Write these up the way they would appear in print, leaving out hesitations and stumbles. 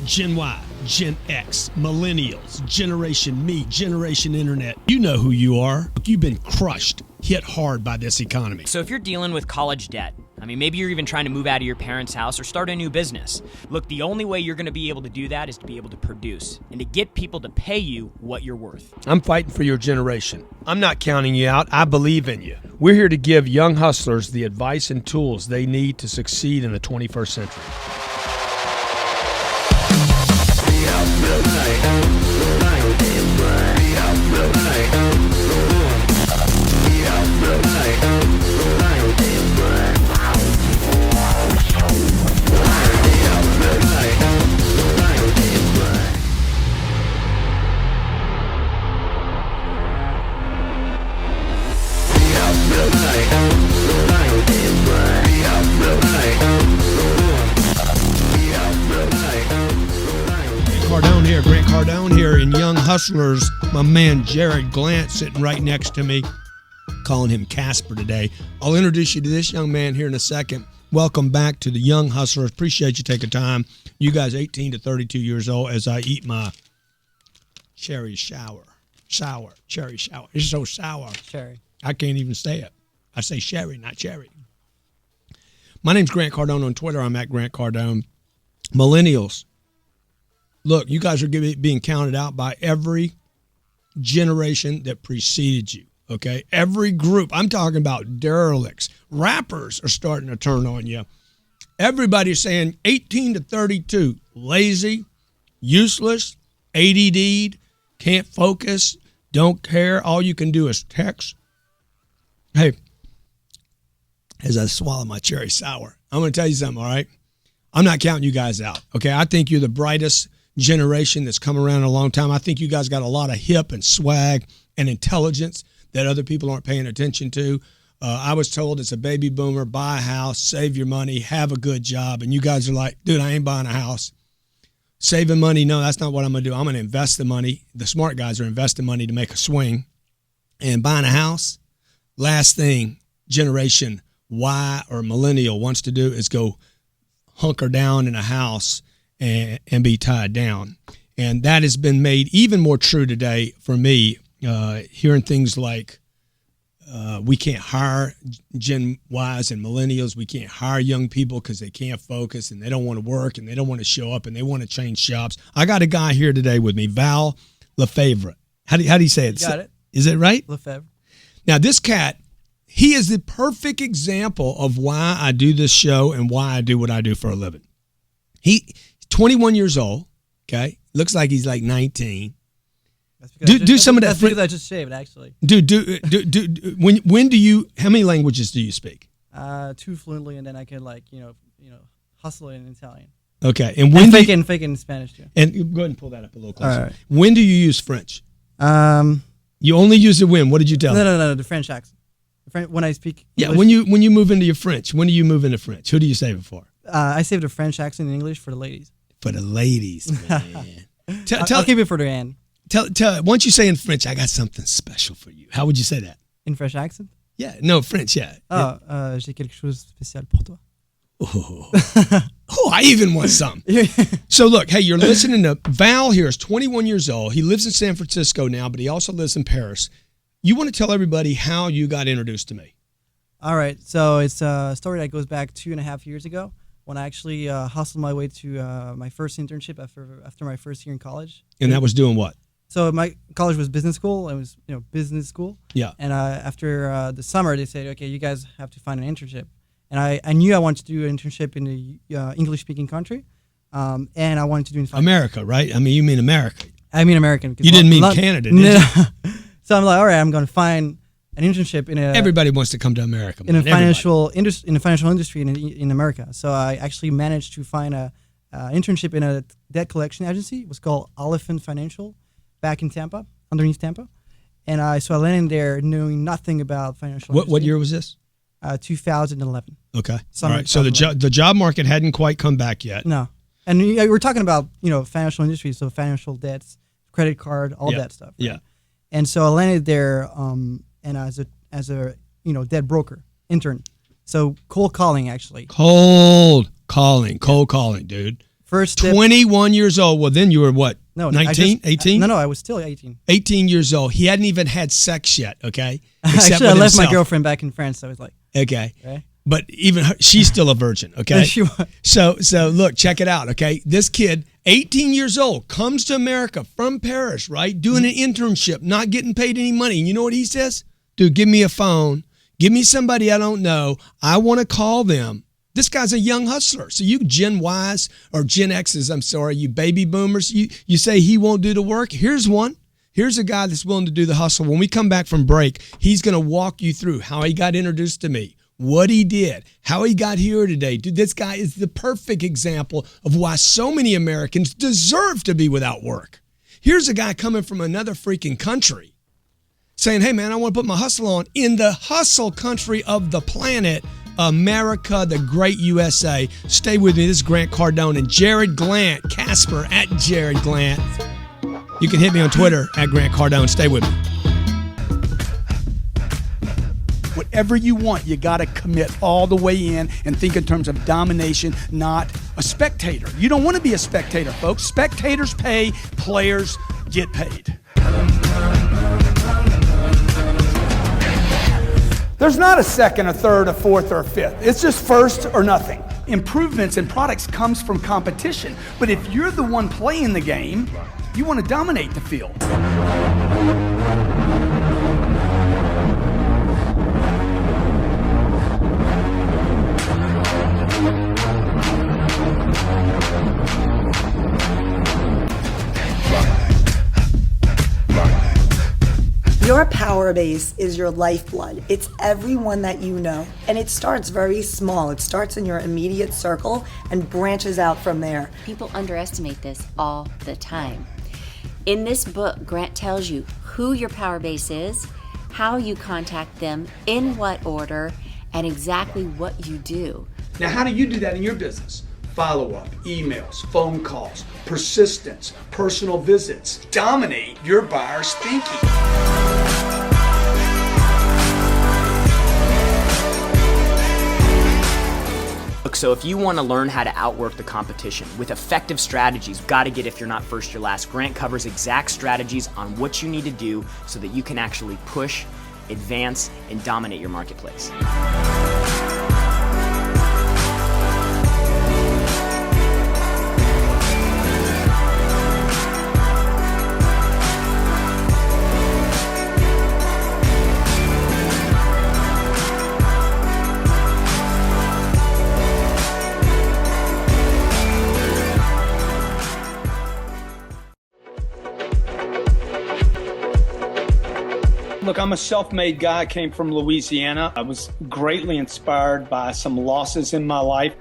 Gen Y, Gen X, Millennials, Generation Me, Generation Internet. You know who you are. You've been crushed, hit hard by this economy. So if you're dealing with college debt, maybe you're even trying to move out of your parents' house or start a new business. Look, the only way you're going to be able to do that is to be able to produce and to get people to pay you what you're worth. I'm fighting for your generation. I'm not counting you out. I believe in you. We're here to give young hustlers the advice and tools they need to succeed in the 21st century. Grant Cardone here in Young Hustlers. My man Jared Glant sitting right next to me, calling him Casper today. I'll introduce you to this young man here in a second. Welcome back to the Young Hustlers. Appreciate you taking time. You guys 18 to 32 years old as I eat my cherry cherry shower. It's so sour. Cherry. I can't even say it. I say sherry, not cherry. My name's Grant Cardone on Twitter. I'm at Grant Cardone. Millennials. Look, you guys are being counted out by every generation that preceded you, okay? Every group. I'm talking about derelicts. Rappers are starting to turn on you. Everybody's saying 18 to 32, lazy, useless, ADD'd, can't focus, don't care. All you can do is text. Hey, as I swallow my cherry sour, I'm going to tell you something, all right? I'm not counting you guys out, okay? I think you're the brightest generation that's come around a long time. I think you guys got a lot of hip and swag and intelligence that other people aren't paying attention to. I was told it's a baby boomer, buy a house, save your money, have a good job. And you guys are like, dude, I ain't buying a house. Saving money, no, that's not what I'm going to do. I'm going to invest the money. The smart guys are investing money to make a swing. And buying a house, last thing Generation Y or Millennial wants to do is go hunker down in a house and be tied down. And that has been made even more true today for me, hearing things like we can't hire Gen Ys and Millennials. We can't hire young people because they can't focus and they don't want to work and they don't want to show up and they want to change jobs. I got a guy here today with me, Val Le Favor. How do you say it? You got it. Is it right? Le Favor. Now, this cat, he is the perfect example of why I do this show and why I do what I do for a living. He's 21 years old, okay? Looks like he's like 19. Do some of that. That's because I just shaved, actually. When do you, how many languages do you speak? 2 fluently, and then I can hustle in Italian. Okay. And fake it in Spanish, too. And go ahead and pull that up a little closer. All right. When do you use French? You only use it when? What did you tell me? No, the French accent. When I speak English. Yeah, when you move into your French, when do you move into French? Who do you save it for? I saved a French accent in English for the ladies. For the ladies, man. I'll keep it for the end. Why don't you say in French, I got something special for you? How would you say that? In French accent? Yeah, no, French, yeah. J'ai quelque chose de spécial pour toi. Oh, I even want some. So look, hey, you're listening to Val here is 21 years old. He lives in San Francisco now, but he also lives in Paris. You want to tell everybody how you got introduced to me? All right. So it's a story that goes back 2.5 years ago when I actually hustled my way to my first internship after my first year in college. And that was doing what? So my college was business school. It was business school. Yeah. And after the summer, they said, okay, you guys have to find an internship. And I knew I wanted to do an internship in the English-speaking country, and I wanted to do in America, right? I mean, you mean America. I mean American. You didn't mean Canada, did you? So I'm like, all right, I'm going to find an internship in a. Everybody wants to come to America. In the financial industry in America. So I actually managed to find a internship in a debt collection agency. It was called Elephant Financial, back in Tampa, underneath Tampa, and I landed there knowing nothing about financial. What year was this? 2011. Okay. All right. So the job market hadn't quite come back yet. No, and we're talking about financial industry, so financial debts, credit card, all that stuff. Right? Yeah. And so I landed there, and as a debt broker intern. So cold calling, actually. Cold calling, dude. First step, 21 years old. Well, then you were what? no, 19, 18? No, I was still 18. 18 years old. He hadn't even had sex yet, okay? Actually, I with left my himself. girlfriend back in France. So I was like, Okay. okay. But even her, she's still a virgin, okay? She was. So look, check it out, okay? This kid, 18 years old, comes to America from Paris, right? Doing an internship, not getting paid any money. And you know what he says? Dude, give me a phone. Give me somebody I don't know. I want to call them. This guy's a young hustler. So you Gen Ys or Gen X's, I'm sorry, you baby boomers, you say he won't do the work. Here's one. Here's a guy that's willing to do the hustle. When we come back from break, he's going to walk you through how he got introduced to me, what he did, how he got here today. Dude, this guy is the perfect example of why so many Americans deserve to be without work. Here's a guy coming from another freaking country saying, hey, man, I want to put my hustle on in the hustle country of the planet, America, the great USA. Stay with me. This is Grant Cardone and Jared Glant, Casper at Jared Glant. You can hit me on Twitter at Grant Cardone. Stay with me. Whatever you want, you got to commit all the way in and think in terms of domination, not a spectator. You don't want to be a spectator, folks. Spectators pay, players get paid. There's not a second, a third, a fourth, or a fifth. It's just first or nothing. Improvements in products comes from competition. But if you're the one playing the game, you want to dominate the field. Your power base is your lifeblood. It's everyone that you know. And it starts very small. It starts in your immediate circle and branches out from there. People underestimate this all the time. In this book, Grant tells you who your power base is, how you contact them, in what order, and exactly what you do. Now, how do you do that in your business? Follow-up, emails, phone calls, persistence, personal visits. Dominate your buyer's thinking. Look, so if you want to learn how to outwork the competition with effective strategies, got to get If You're Not First, You're Last. Grant covers exact strategies on what you need to do so that you can actually push, advance, and dominate your marketplace. Look, I'm a self-made guy. I came from Louisiana. I was greatly inspired by some losses in my life.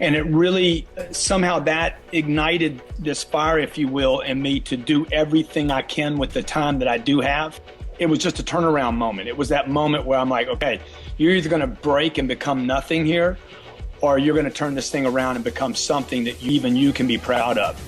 And it really, somehow that ignited this fire, if you will, in me to do everything I can with the time that I do have. It was just a turnaround moment. It was that moment where I'm like, okay, you're either going to break and become nothing here, or you're going to turn this thing around and become something that even you can be proud of.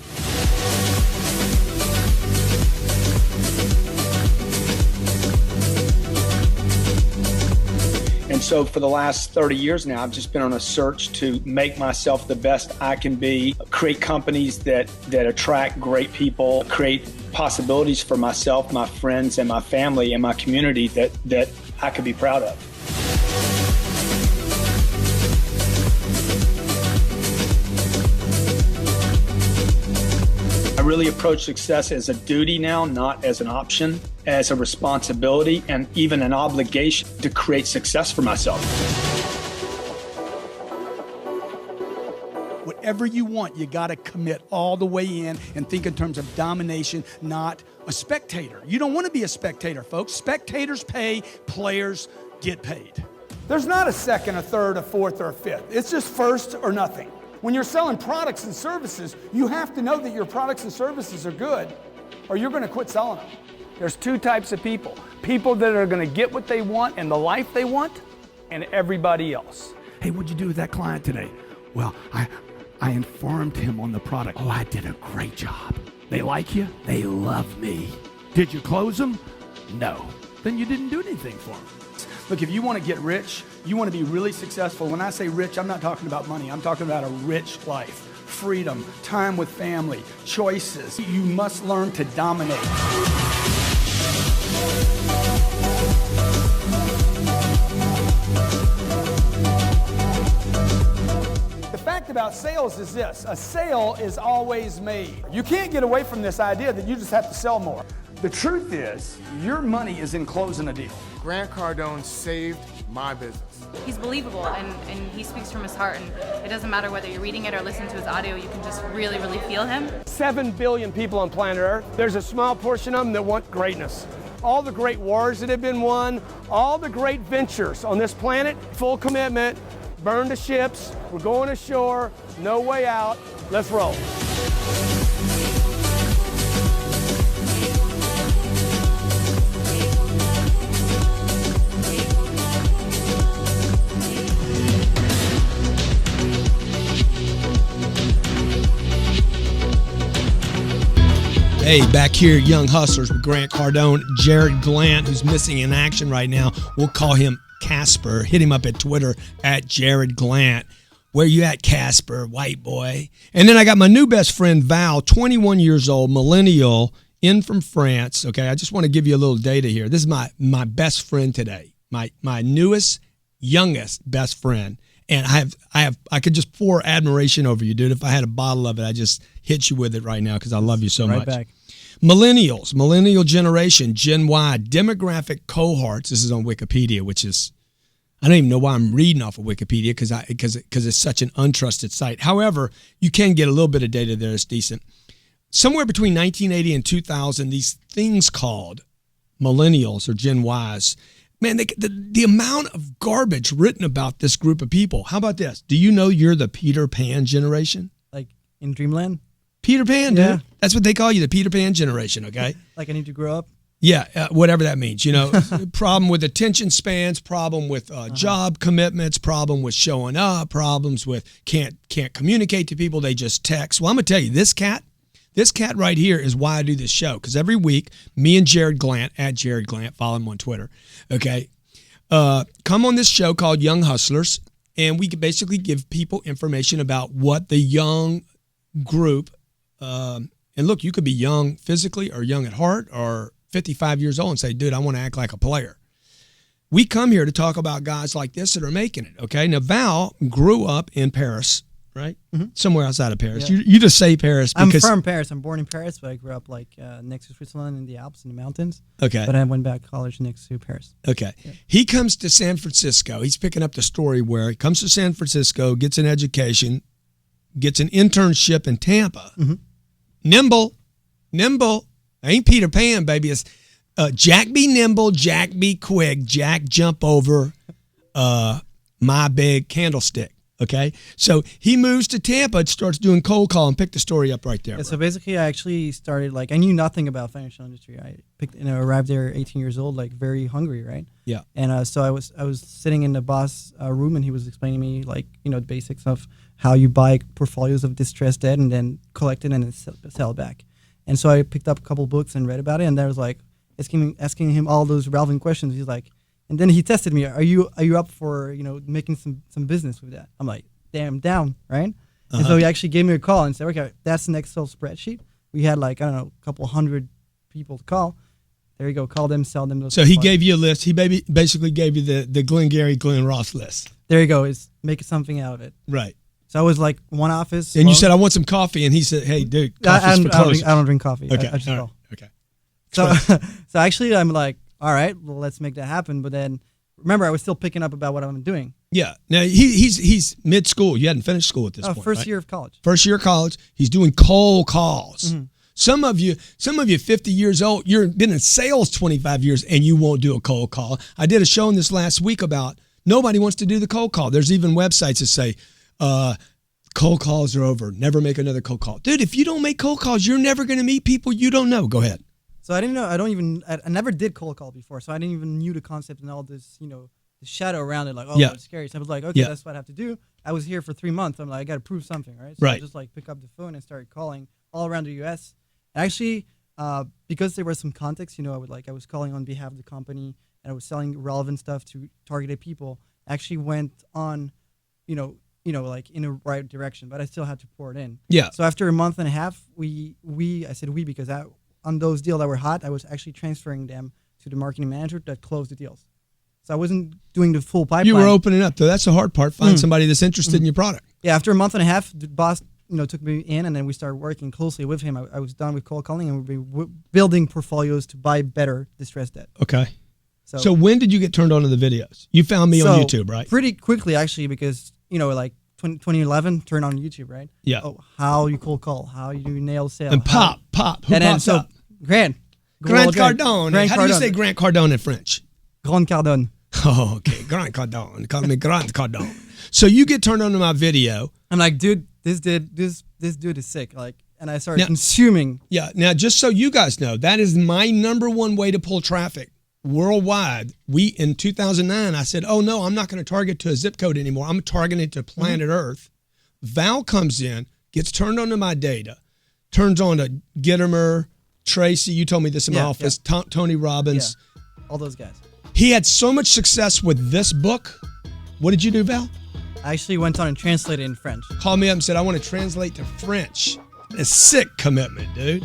And so for the last 30 years now, I've just been on a search to make myself the best I can be, create companies that attract great people, create possibilities for myself, my friends, and my family, and my community that I could be proud of. I really approach success as a duty now, not as an option, as a responsibility and even an obligation to create success for myself. Whatever you want, you got to commit all the way in and think in terms of domination, not a spectator. You don't want to be a spectator, folks. Spectators pay, players get paid. There's not a second, a third, a fourth, or a fifth. It's just first or nothing. When you're selling products and services, you have to know that your products and services are good, or you're going to quit selling them. There's two types of people. People that are going to get what they want and the life they want, and everybody else. Hey, what'd you do with that client today? Well, I informed him on the product. Oh, I did a great job. They like you? They love me. Did you close them? No. Then you didn't do anything for them. Look, if you want to get rich, You want to be really successful. When I say rich, I'm not talking about money. I'm talking about a rich life, freedom, time with family, choices. You must learn to dominate. The fact about sales is this: a sale is always made. You can't get away from this idea that you just have to sell more. The truth is, your money is in closing a deal. Grant Cardone saved my business. He's believable and he speaks from his heart, and it doesn't matter whether you're reading it or listening to his audio, you can just really, really feel him. 7 billion people on planet Earth. There's a small portion of them that want greatness. All the great wars that have been won, all the great ventures on this planet, full commitment, burn the ships, we're going ashore, no way out, let's roll. Hey, back here, Young Hustlers with Grant Cardone, Jared Glant, who's missing in action right now. We'll call him Casper. Hit him up at Twitter at Jared Glant. Where you at, Casper, white boy? And then I got my new best friend, Val, 21 years old, millennial, in from France. Okay, I just want to give you a little data here. This is my best friend today, my newest, youngest best friend. And I could just pour admiration over you, dude. If I had a bottle of it, I'd just hit you with it right now because I love you so much. Back. Millennials, millennial generation, Gen Y, demographic cohorts. This is on Wikipedia, which is, I don't even know why I'm reading off of Wikipedia because it's such an untrusted site. However, you can get a little bit of data there that's decent. Somewhere between 1980 and 2000, these things called millennials or Gen Ys, man, the amount of garbage written about this group of people. How about this? Do you know you're the Peter Pan generation? Like in Dreamland? Peter Pan, dude. Yeah. That's what they call you, the Peter Pan generation, okay? Like I need to grow up? Yeah, whatever that means. You know, problem with attention spans, problem with job commitments, problem with showing up, problems with can't communicate to people. They just text. Well, I'm going to tell you, this cat right here is why I do this show. Because every week, me and Jared Glant, at Jared Glant, follow him on Twitter, okay, come on this show called Young Hustlers, and we can basically give people information about what the young group, and look, you could be young physically or young at heart or 55 years old and say, dude, I want to act like a player. We come here to talk about guys like this that are making it, okay? Now, Val grew up in Paris, right? Mm-hmm. Somewhere outside of Paris. Yeah. You just say Paris because... I'm from Paris. I'm born in Paris, but I grew up like next to Switzerland in the Alps, in the mountains. Okay. But I went back to college next to Paris. Okay. Yeah. He comes to San Francisco. He's picking up the story where he comes to San Francisco, gets an education, gets an internship in Tampa. Mm-hmm. Nimble. Ain't Peter Pan, baby. It's Jack be nimble, Jack be quick, Jack jump over my big candlestick. Okay, so he moves to Tampa and starts doing cold call, and pick the story up right there. Yeah, so basically, I actually started I knew nothing about financial industry. I arrived there 18 years old, very hungry, right? Yeah. And so I was sitting in the boss room, and he was explaining to me the basics of how you buy portfolios of distressed debt and then collect it and then sell it back. And so I picked up a couple books and read about it, and there was asking him all those relevant questions. He's like. And then he tested me. Are you up for making some business with that? I'm like, damn, down, right? Uh-huh. And so he actually gave me a call and said, okay, that's an Excel spreadsheet. We had a couple hundred people to call. There you go, call them, sell them. So he gave you a list. He basically gave you the Glengarry Glen Ross list. There you go. Is make something out of it. Right. So I was one office. And you said, I want some coffee, and he said, hey, dude, coffee's for closers. I don't drink coffee. Okay. I just call. Okay. So actually, I'm like, all right, well, let's make that happen. But then, remember, I was still picking up about what I'm doing. Yeah. Now, he's mid-school. You hadn't finished school at this point, First right? year of college. First year of college. He's doing cold calls. Mm-hmm. Some of you 50 years old, you've been in sales 25 years, and you won't do a cold call. I did a show in this last week about nobody wants to do the cold call. There's even websites that say, cold calls are over. Never make another cold call. Dude, if you don't make cold calls, you're never going to meet people you don't know. Go ahead. So I didn't know. I never did cold call before, so I didn't even knew the concept and all this, the shadow around it. It's scary. So I was like, okay, that's what I have to do. I was here for 3 months. I'm like, I got to prove something, right? So I just pick up the phone and started calling all around the U.S. Actually, because there was some context, I was calling on behalf of the company and I was selling relevant stuff to targeted people. actually went on, like in the right direction, but I still had to pour it in. Yeah. So after a month and a half, I said we because on those deals that were hot, I was actually transferring them to the marketing manager that closed the deals. So I wasn't doing the full pipeline. You were opening up, though. That's the hard part. Find somebody that's interested in your product. Yeah, after a month and a half, the boss, took me in, and then we started working closely with him. I was done with cold calling, and we've been building portfolios to buy better distressed debt. Okay. So when did you get turned on to the videos? You found me on YouTube, right? Pretty quickly, actually, because, like 2011, turn on YouTube, right? Yeah. Oh, how you cold call, how you nail sales. And pop. Who pops up? Grant Cardone. How do you say Grant Cardone in French? Grant Cardone. Oh, okay. Grant Cardone. Call me Grant Cardone. So you get turned on to my video. I'm like, dude, this dude is sick. Like, and I started consuming. Yeah. Now, just so you guys know, that is my number one way to pull traffic worldwide. In 2009, I said, oh no, I'm not going to target to a zip code anymore. I'm targeting to planet Earth. Val comes in, gets turned on to my data, turns on to Gittimer, Tracy. You told me this in my office. Tony Robbins. Yeah. All those guys. He had so much success with this book. What did you do, Val? I actually went on and translated in French. Called me up and said, I want to translate to French. A sick commitment, dude.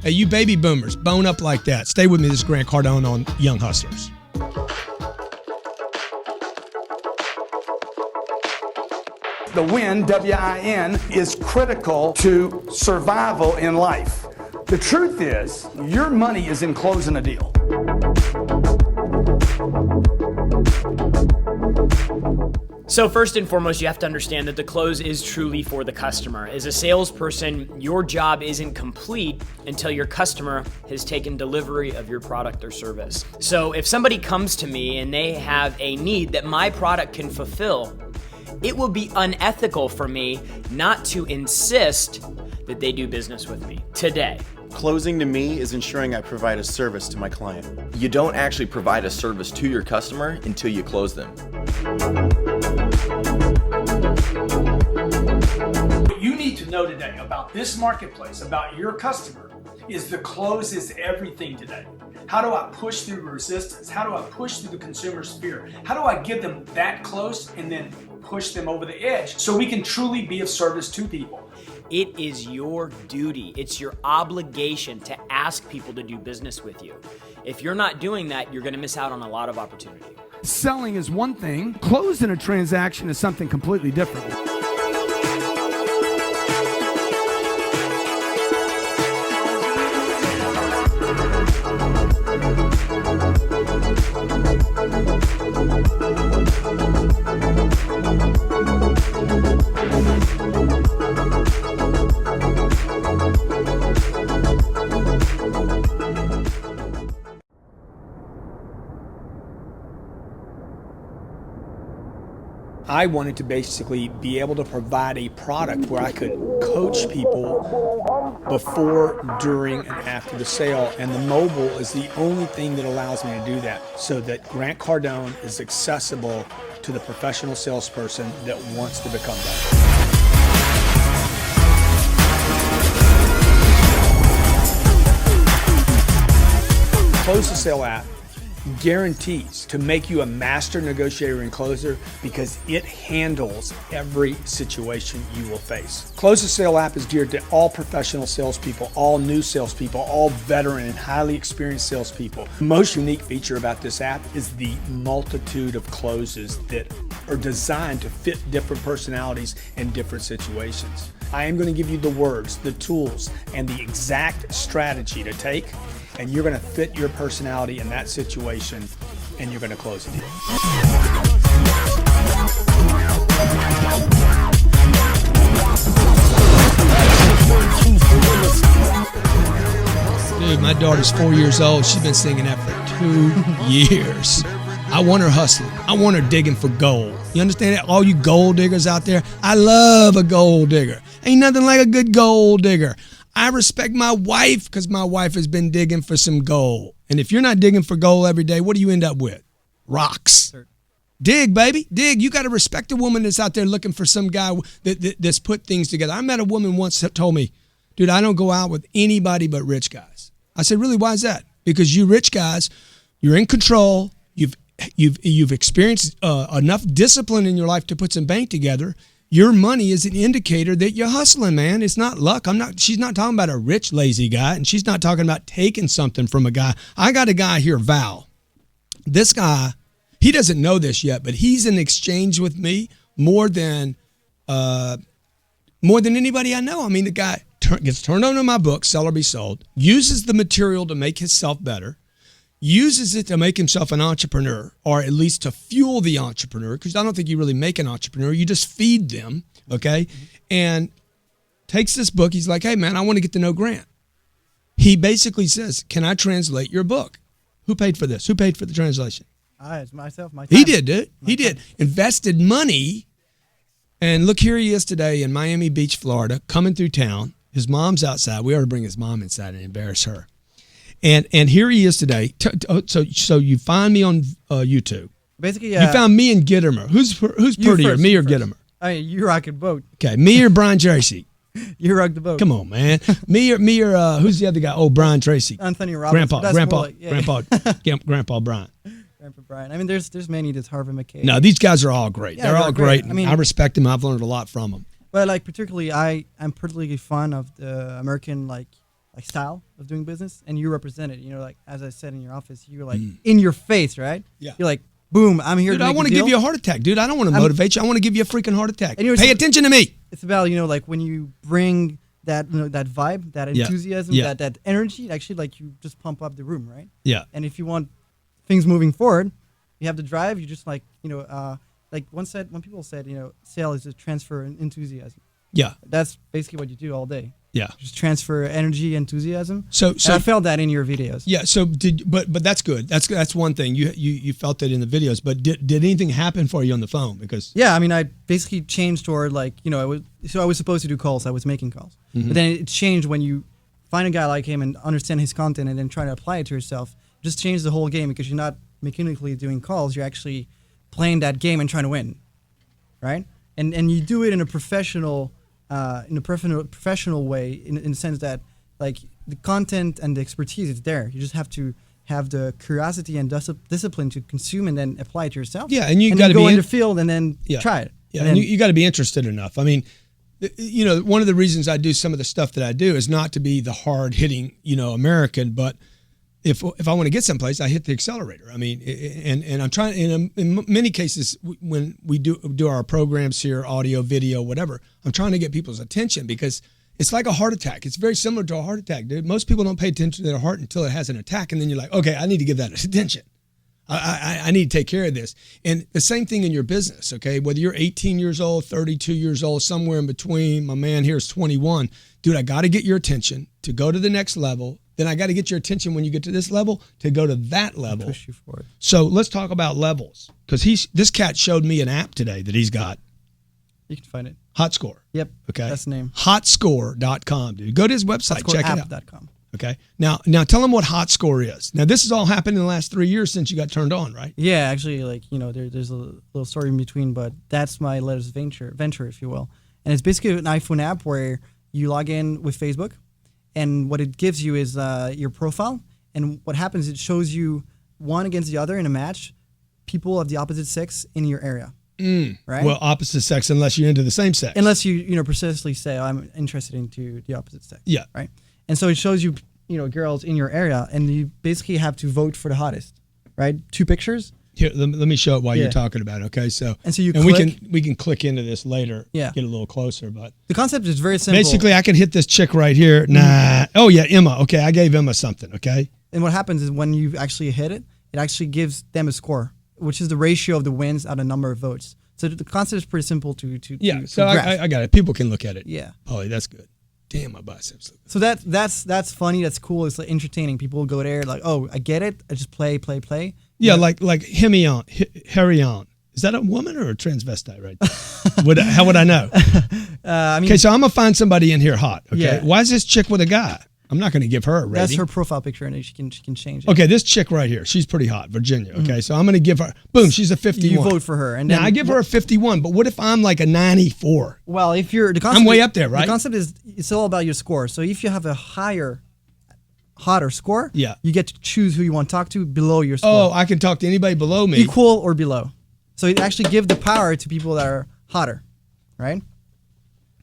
Hey, you baby boomers, bone up like that. Stay with me. This is Grant Cardone on Young Hustlers. The win, W-I-N, is critical to survival in life. The truth is, your money is in closing a deal. So first and foremost, you have to understand that the close is truly for the customer. As a salesperson, your job isn't complete until your customer has taken delivery of your product or service. So if somebody comes to me and they have a need that my product can fulfill, it will be unethical for me not to insist that they do business with me today. Closing to me is ensuring I provide a service to my client. You don't actually provide a service to your customer until you close them. What you need to know today about this marketplace, about your customer, is the close is everything today. How do I push through resistance? How do I push through the consumer's fear? How do I get them that close and then push them over the edge so we can truly be of service to people? It is your duty, it's your obligation to ask people to do business with you. If you're not doing that, you're going to miss out on a lot of opportunity. Selling is one thing, closing a transaction is something completely different. I wanted to basically be able to provide a product where I could coach people before, during, and after the sale. And the mobile is the only thing that allows me to do that, so that Grant Cardone is accessible to the professional salesperson that wants to become that. Close the Sale app guarantees to make you a master negotiator and closer because it handles every situation you will face. Close the Sale app is geared to all professional salespeople, all new salespeople, all veteran and highly experienced salespeople. The most unique feature about this app is the multitude of closes that are designed to fit different personalities and different situations. I am going to give you the words, the tools, and the exact strategy to take, and you're going to fit your personality in that situation, and you're going to close the deal. Dude, my daughter's 4 years old. She's been singing that for 2 years. I want her hustling. I want her digging for gold. You understand that? All you gold diggers out there, I love a gold digger. Ain't nothing like a good gold digger. I respect my wife because my wife has been digging for some gold. And if you're not digging for gold every day, what do you end up with? Rocks. Dig, baby. Dig. You got to respect a woman that's out there looking for some guy that's put things together. I met a woman once that told me, dude, I don't go out with anybody but rich guys. I said, really, why is that? Because you rich guys, you're in control. You've you've experienced enough discipline in your life to put some bank together. Your money is an indicator that you're hustling, man. It's not luck. She's not talking about a rich, lazy guy, and she's not talking about taking something from a guy. I got a guy here, Val. This guy, he doesn't know this yet, but he's in exchange with me more than anybody I know. I mean, the guy gets turned on to my book, Sell or Be Sold, uses the material to make himself better, uses it to make himself an entrepreneur, or at least to fuel the entrepreneur, because I don't think you really make an entrepreneur. You just feed them, okay? And takes this book. He's like, hey, man, I want to get to know Grant. He basically says, can I translate your book? Who paid for this? Who paid for the translation? It's myself. My time. He did, dude. He did. Invested money. And look, here he is today in Miami Beach, Florida, coming through town. His mom's outside. We ought to bring his mom inside and embarrass her. And here he is today. So you find me on YouTube. Basically, you found me and Gittimer. Who's prettier, me or Gittimer? I mean, you rock the boat. Okay, me or Brian Tracy? You rock the boat. Come on, man. me or who's the other guy? Oh, Brian Tracy. Anthony Robbins. Grandpa Brian. Grandpa Brian. I mean, there's many. There's Harvey McKay. No, these guys are all great. Yeah, they're all great. I mean, I respect them. I've learned a lot from them. But like particularly, I'm particularly fond of the American like style of doing business, and you represent it. You know, like as I said in your office, you're like in your face, right? Yeah. You're like, boom, I'm here. Dude, to make I want to give you a heart attack, dude. I don't want to motivate you. I want to give you a freaking heart attack. Pay attention to me. It's about like when you bring that that vibe, that enthusiasm, that energy. Actually, like you just pump up the room, right? Yeah. And if you want things moving forward, you have the drive. You just like like when people said sale is a transfer in enthusiasm. Yeah. That's basically what you do all day. Yeah. Just transfer energy, enthusiasm. So and I felt that in your videos. Yeah. So but that's good. That's one thing. You felt that in the videos. But did anything happen for you on the phone? Because I mean, I basically changed toward like I was supposed to do calls. I was making calls, but then it changed when you find a guy like him and understand his content and then try to apply it to yourself. Just change the whole game because you're not mechanically doing calls. You're actually playing that game and trying to win, right? And you do it in a professional. In a professional way, in the sense that like the content and the expertise is there. You just have to have the curiosity and discipline to consume and then apply it to yourself. Yeah, and you got to go in the field and then try it. Yeah, and you got to be interested enough. I mean, one of the reasons I do some of the stuff that I do is not to be the hard hitting, American, but if I want to get someplace, I hit the accelerator. I mean, and I'm trying. In many cases, when we do our programs here, audio, video, whatever, I'm trying to get people's attention because it's like a heart attack. It's very similar to a heart attack, dude. Most people don't pay attention to their heart until it has an attack, and then you're like, okay, I need to give that attention. I need to take care of this. And the same thing in your business, okay? Whether you're 18 years old, 32 years old, somewhere in between. My man here is 21. Dude, I got to get your attention to go to the next level. Then I got to get your attention when you get to this level to go to that level. Push you forward. So let's talk about levels, because this cat showed me an app today that he's got. You can find it. HotScore. Yep. Okay. That's the name. HotScore.com, dude. Go to his website. Check it out. HotScoreApp.com. Okay. Now tell him what HotScore is. Now this has all happened in the last 3 years since you got turned on, right? Yeah, actually, like there's a little story in between, but that's my latest venture, if you will. And it's basically an iPhone app where you log in with Facebook. And what it gives you is your profile. And what happens, it shows you one against the other in a match, people of the opposite sex in your area. Right? Well, opposite sex unless you're into the same sex. Unless you precisely say, oh, I'm interested into the opposite sex. Yeah. Right? And so it shows you, girls in your area, and you basically have to vote for the hottest, right? 2 pictures. Here, let me show it while you're talking about it, okay? So you click. we can click into this later, get a little closer, but the concept is very simple. Basically, I can hit this chick right here. Nah. Oh yeah, Emma. Okay, I gave Emma something, okay? And what happens is when you actually hit it, it actually gives them a score, which is the ratio of the wins out of number of votes. So the concept is pretty simple to so I got it. People can look at it. Yeah. Polly, that's good. Damn, my biceps. So that's funny. That's cool. It's like entertaining. People will go there like, oh, I get it. I just play. Yeah, like Harry on. Is that a woman or a transvestite right there? How would I know? Okay, so I'm going to find somebody in here hot, okay? Yeah. Why is this chick with a guy? I'm not going to give her a rating. That's her profile picture, and she can change it. Okay, this chick right here, she's pretty hot, Virginia, okay? So I'm going to give her, boom, she's a 51. You vote for her. And now, I give her a 51, but what if I'm like a 94? Well, if you're... I'm way up there, right? The concept is, it's all about your score. So if you have a higher hotter score, you get to choose who you want to talk to below your score. Oh, I can talk to anybody below me. Equal or below. So it actually gives the power to people that are hotter, right?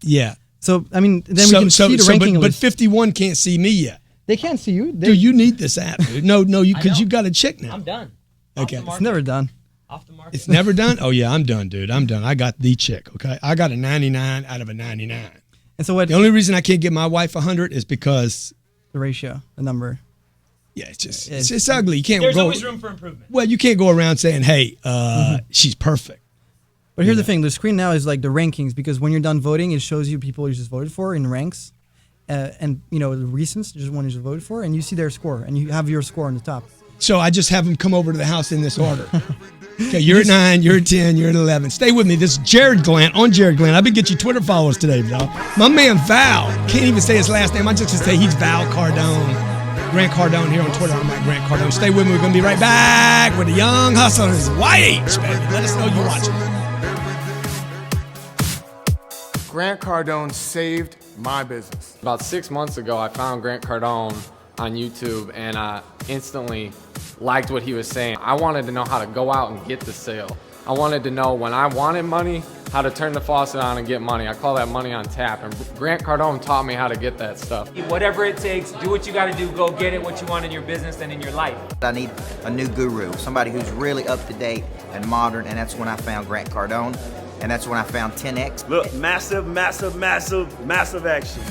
Yeah. So, I mean, then we can see the ranking but list. 51 can't see me yet. They can't see you. Dude, you need this app, dude. No, because you got a chick now. I'm done. Okay. It's never done. Off the market. It's never done? Oh, yeah, I'm done, dude. I'm done. I got the chick, okay? I got a 99 out of a 99. And so what? The only reason I can't get my wife 100 is because... The ratio, the number. Yeah, it's ugly. You can't There's go... always room for improvement. Well, you can't go around saying, hey, she's perfect. But here's the thing. The screen now is like the rankings, because when you're done voting, it shows you people you just voted for in ranks. And, the recents, just one you just voted for, and you see their score, and you have your score on the top. So I just have them come over to the house in this order. Okay, you're at 9, you're at 10, you're at 11. Stay with me. This is Jared Glant on Jared Glant. I've been getting you Twitter followers today, y'all. My man Val, can't even say his last name. I just say he's Val Cardone. Grant Cardone here on Twitter. I'm at Grant Cardone. Stay with me. We're going to be right back with the Young Hustlers. YH, baby. Let us know you're watching. Grant Cardone saved my business. About 6 months ago, I found Grant Cardone on YouTube, and I instantly liked what he was saying. I wanted to know how to go out and get the sale. I wanted to know when I wanted money, how to turn the faucet on and get money. I call that money on tap, and Grant Cardone taught me how to get that stuff. Whatever it takes, do what you gotta do, go get it, what you want in your business and in your life. I need a new guru, somebody who's really up to date and modern, and that's when I found Grant Cardone, and that's when I found 10X. Look, massive, massive, massive, massive action.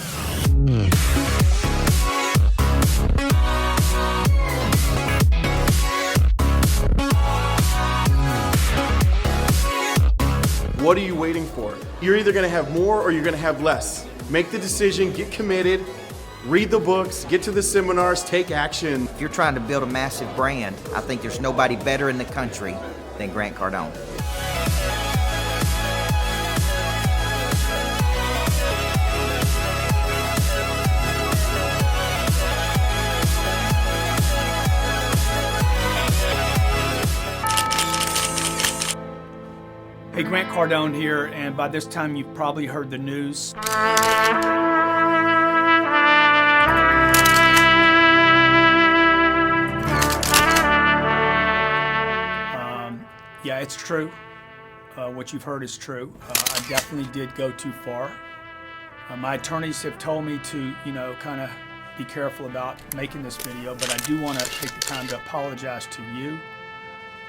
What are you waiting for? You're either gonna have more or you're gonna have less. Make the decision, get committed, read the books, get to the seminars, take action. If you're trying to build a massive brand, I think there's nobody better in the country than Grant Cardone. Hey, Grant Cardone here, and by this time you've probably heard the news. Yeah, it's true. What you've heard is true. I definitely did go too far. My attorneys have told me to, kind of be careful about making this video, but I do want to take the time to apologize to you,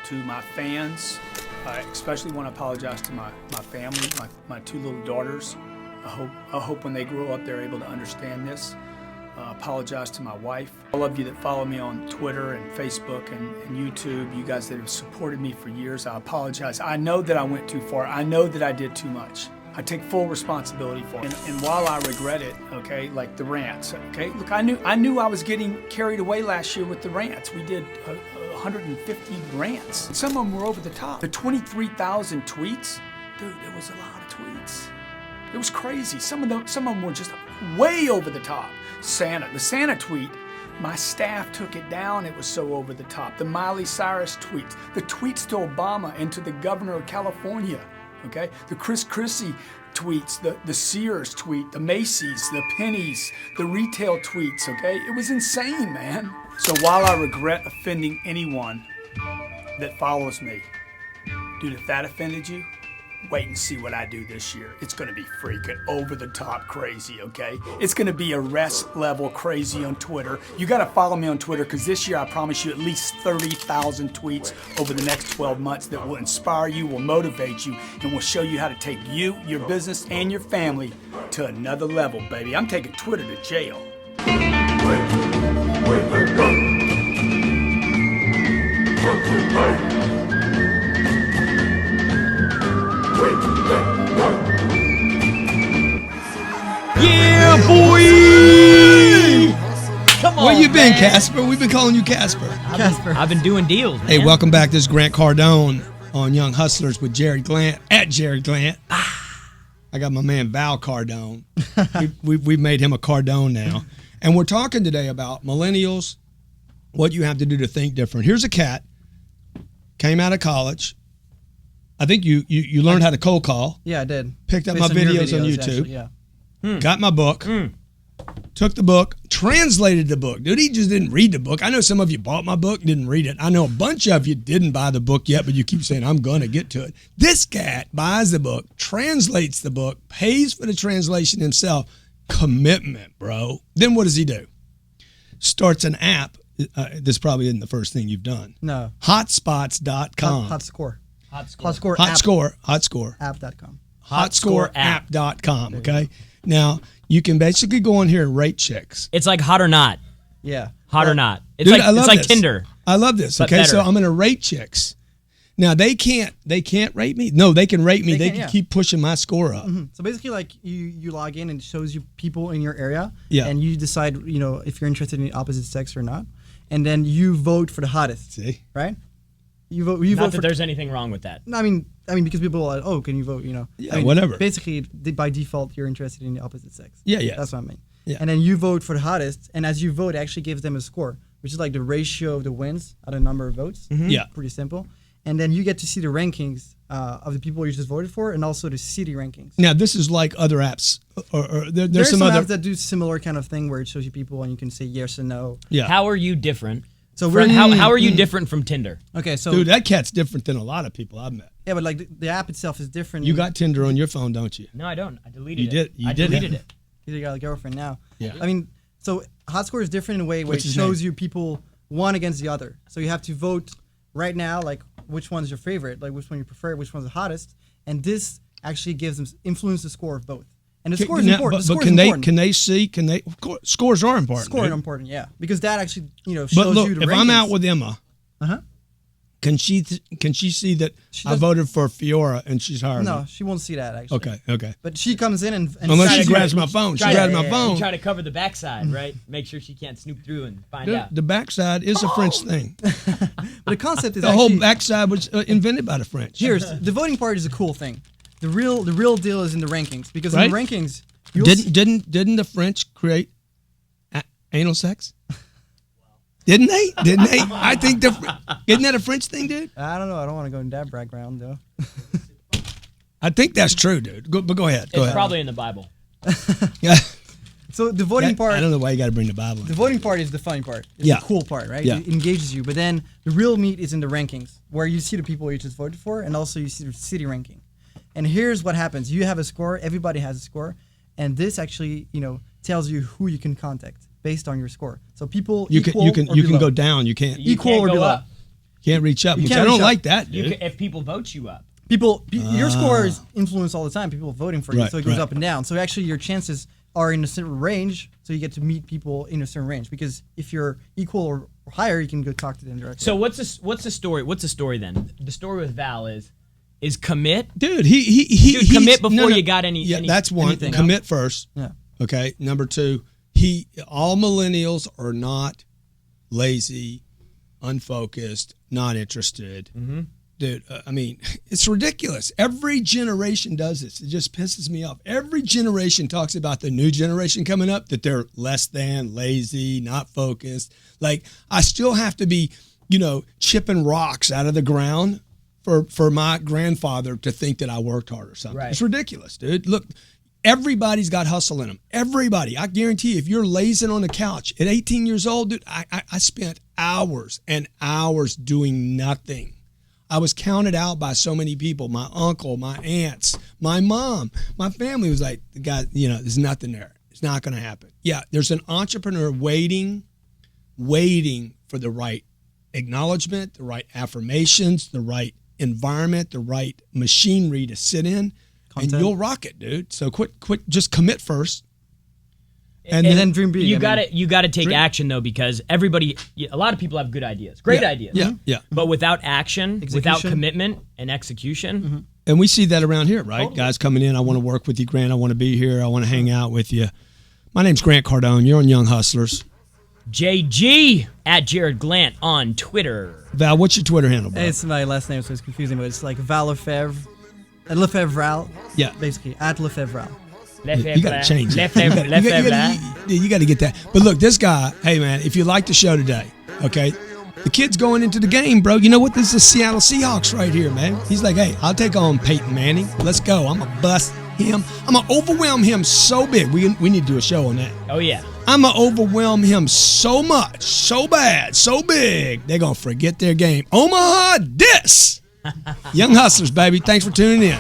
to my fans. I especially want to apologize to my family, my two little daughters. I hope when they grow up they're able to understand this. Apologize to my wife. All of you that follow me on Twitter and Facebook and YouTube, you guys that have supported me for years, I apologize. I know that I went too far. I know that I did too much. I take full responsibility for it. And while I regret it, okay, like the rants, okay? Look, I knew I was getting carried away last year with the rants. We did 150 rants. Some of them were over the top. The 23,000 tweets, dude, it was a lot of tweets. It was crazy. Some of them were just way over the top. The Santa tweet, my staff took it down. It was so over the top. The Miley Cyrus tweets, the tweets to Obama and to the governor of California, okay? The Chris Christie tweets, the Sears tweet, the Macy's, the Pennies, the retail tweets, okay? It was insane, man. So while I regret offending anyone that follows me, dude, if that offended you, wait and see what I do this year. It's gonna be freaking over the top crazy, okay? It's gonna be arrest level crazy on Twitter. You gotta follow me on Twitter, because this year I promise you at least 30,000 tweets over the next 12 months that will inspire you, will motivate you, and will show you how to take you, your business, and your family to another level, baby. I'm taking Twitter to jail. Yeah, boy! Come on, where you been, Casper? We've been calling you Casper. I've been doing deals, man. Hey, welcome back. This is Grant Cardone on Young Hustlers with Jared Glant, at Jared Glant. I got my man Val Cardone. We've made him a Cardone now. And we're talking today about millennials, what you have to do to think different. Here's a cat, came out of college. I think you learned how to cold call. Yeah, I did. Picked up my videos on YouTube. Actually, yeah. Got my book. took the book, translated the book. Dude, he just didn't read the book. I know some of you bought my book, didn't read it. I know a bunch of you didn't buy the book yet, but you keep saying, I'm going to get to it. This cat buys the book, translates the book, pays for the translation himself. Commitment, bro. Then what does he do? Starts an app. This probably isn't the first thing you've done. No. Hotspots.com. Hotscore. Hotscore. App.com. Hotscoreapp.com. Okay. Now, you can basically go on here and rate chicks. It's like Hot or Not. Yeah. Hot or Not. It's Dude, like this. Tinder. I love this. But Okay, better. so I'm going to rate chicks. Now, they can't rate me. No, they can rate me. They can keep pushing my score up. Mm-hmm. So basically, like you log in and it shows you people in your area, Yeah. and you decide, if you're interested in the opposite sex or not, and then you vote for the hottest. See, right? You Not vote that for. there's anything wrong with that. No, I mean, because people are like, oh, can you vote? Yeah, whatever. Basically, by default, you're interested in the opposite sex. Yeah. That's what I mean. Yeah. And then you vote for the hottest, and as you vote, it actually gives them a score, which is like the ratio of the wins out of the number of votes. Mhm. Yeah. Pretty simple. And then you get to see the rankings of the people you just voted for, and also the city rankings. Now, this is like other apps. Or there's There's some other. apps that do similar kind of thing where it shows you people and you can say yes and no. Yeah. How are you different? So how are you different from Tinder? Okay, so Dude, that cat's different than a lot of people I've met. yeah, but like the app itself is different. You got Tinder on your phone, don't you? No, I don't. I deleted You did. it. You I did deleted it. You got a girlfriend now. Yeah. I mean, so Hotscore is different in a way where What's it his shows name? you people one against the other. So you have to vote right now, like which one's your favorite, like which one you prefer, which one's the hottest, and this actually gives them influence the score of both. And the score is important. But can they see? Of course, scores are important. Score is dude. important, yeah, because that actually shows But look, you the if rankings. I'm out with Emma, can she see that I voted for Fiora and she's higher? No, than me? she won't see that actually. Okay. But she comes in and Unless she decides- grabs my phone. She grabs my phone. You try to cover the backside, right? Make sure she can't snoop through and find out. The backside is a French thing. But the concept is The actually, whole backside was invented by the French. Here's the voting part is a cool thing. The real deal is in the rankings, because in the Right? rankings Didn't the French create anal sex? Didn't they? I think isn't that a French thing, dude? I don't know. I don't want to go in that background though. I think that's true, dude. But go ahead. Go It's ahead. probably in the Bible. Yeah. So the voting part. I don't know why you got to bring the Bible in. The voting part is the fun part. It's Yeah. the cool part, right? Yeah. It engages you. But then the real meat is in the rankings, where you see the people you just voted for, and also you see the city ranking. And here's what happens: you have a score. Everybody has a score, and this actually, tells you who you can contact based on your score. So people You equal can or you can below. go down. You can't Equal can't or go below. up. Can't reach up. You Which can't I don't reach up. like that, You dude. can, if people vote you up. Your score is influenced all the time. People voting for you, Right, so it goes right. up and down. So actually, your chances are in a certain range. So you get to meet people in a certain range. Because if you're equal or higher, you can go talk to them directly. So what's the story? What's the story then? The story with Val is commit. Dude, he commit before no. you got any. Yeah, that's one. anything. Commit first. Yeah. Okay. Number two, all millennials are not lazy, unfocused, not interested. Mm-hmm. Dude, I mean, it's ridiculous. Every generation does this. It just pisses me off. Every generation talks about the new generation coming up, that they're less than, lazy, not focused. Like, I still have to be, chipping rocks out of the ground for my grandfather to think that I worked hard or something. Right. It's ridiculous, dude. Look, everybody's got hustle in them. Everybody. I guarantee you, if you're lazing on the couch at 18 years old, dude, I spent hours and hours doing nothing. I was counted out by so many people, my uncle, my aunts, my mom. My family was like, God, there's nothing there. It's not going to happen. Yeah, there's an entrepreneur waiting for the right acknowledgement, the right affirmations, the right environment, the right machinery to sit in, Content. and you'll rock it, dude. So quit, just commit first. And then dream big. You got to take action though, because a lot of people have good ideas, great ideas. Yeah. But without action, without Execution. commitment and execution, And we see that around here, right? Guys coming in, I want to work with you, Grant. I want to be here. I want to hang out with you. My name's Grant Cardone. You're on Young Hustlers. JG at Jared Glant on Twitter. Val, what's your Twitter handle, bro? It's my last name, so it's confusing, but it's like Val Le Favor. Le Favre. Yeah. Basically, at Le Favre. You got to change it. Lefebvre. You got to get that. But look, this guy, hey, man, if you like the show today, okay, the kid's going into the game, bro. You know what? This is the Seattle Seahawks right here, man. He's like, hey, I'll take on Peyton Manning. Let's go. I'm going to bust him. I'm going to overwhelm him so big. We need to do a show on that. Oh yeah. I'm going to overwhelm him so much, so bad, so big, they're going to forget their game. Omaha, this! Young Hustlers, baby. Thanks for tuning in.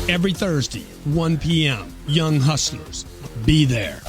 Every Thursday, 1 p.m., Young Hustlers. Be there.